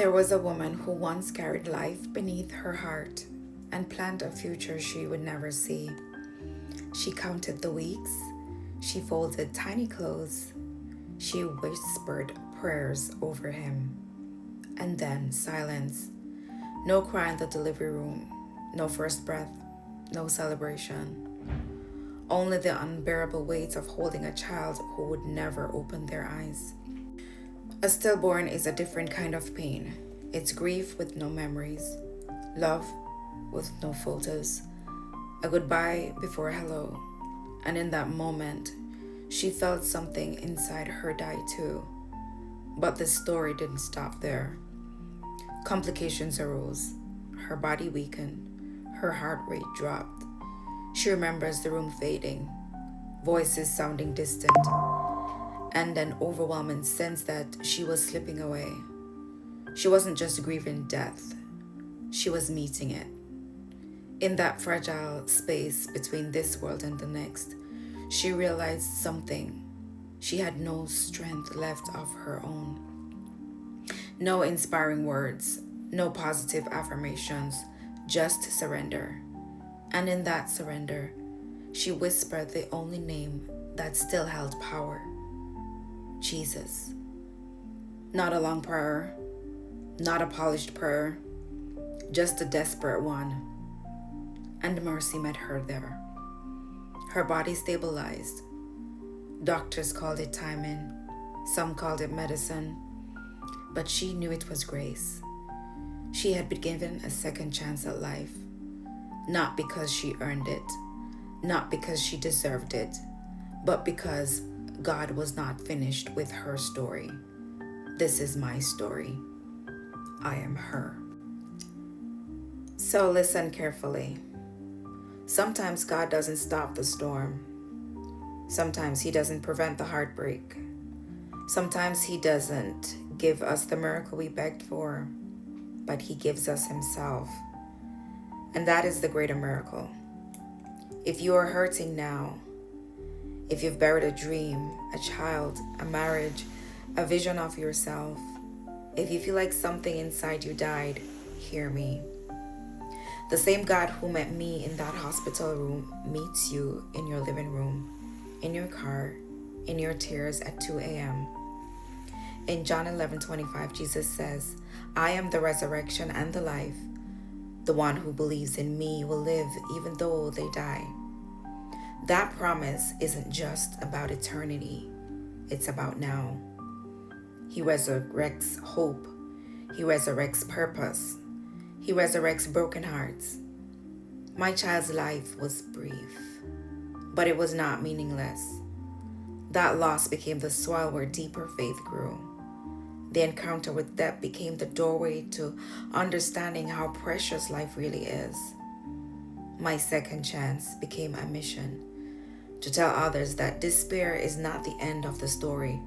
There was a woman who once carried life beneath her heart and planned a future she would never see. She counted the weeks, she folded tiny clothes, she whispered prayers over him, and then silence. No cry in the delivery room, no first breath, no celebration. Only the unbearable weight of holding a child who would never open their eyes. A stillborn is a different kind of pain. It's grief with no memories, love with no photos, a goodbye before a hello. And in that moment, she felt something inside her die too. But the story didn't stop there. Complications arose. Her body weakened. Her heart rate dropped. She remembers the room fading, voices sounding distant, and an overwhelming sense that she was slipping away. She wasn't just grieving death, she was meeting it. In that fragile space between this world and the next, she realized something. She had no strength left of her own. No inspiring words, no positive affirmations, just surrender. And in that surrender, she whispered the only name that still held power: Jesus. Not a long prayer, not a polished prayer, just a desperate one. And mercy met her there. Her body stabilized. Doctors called it timing, some called it medicine, but she knew it was grace. She had been given a second chance at life, not because she earned it, not because she deserved it, but because God was not finished with her story. This is my story. I am her. So listen carefully. Sometimes God doesn't stop the storm. Sometimes He doesn't prevent the heartbreak. Sometimes He doesn't give us the miracle we begged for, but He gives us Himself. And that is the greater miracle. If you are hurting now, if you've buried a dream, a child, a marriage, a vision of yourself, if you feel like something inside you died, hear me. The same God who met me in that hospital room meets you in your living room, in your car, in your tears at 2 a.m. In John 11:25, Jesus says, I am the resurrection and the life. The one who believes in me will live even though they die. That promise isn't just about eternity. It's about now. He resurrects hope. He resurrects purpose. He resurrects broken hearts. My child's life was brief, but it was not meaningless. That loss became the soil where deeper faith grew. The encounter with death became the doorway to understanding how precious life really is. My second chance became a mission to tell others that despair is not the end of the story.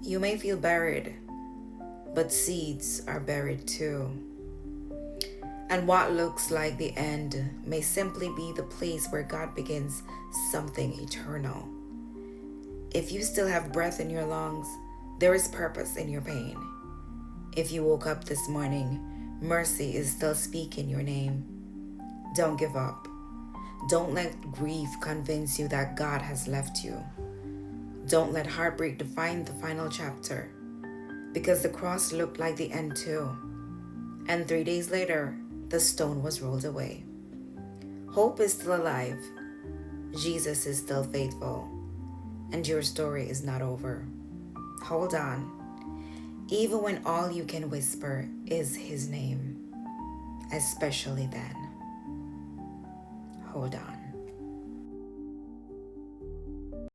You may feel buried, but seeds are buried too. And what looks like the end may simply be the place where God begins something eternal. If you still have breath in your lungs, there is purpose in your pain. If you woke up this morning, mercy is still speaking your name. Don't give up. Don't let grief convince you that God has left you. Don't let heartbreak define the final chapter, because the cross looked like the end too. And 3 days later, the stone was rolled away. Hope is still alive. Jesus is still faithful. And your story is not over. Hold on. Even when all you can whisper is His name, especially then. Hold on.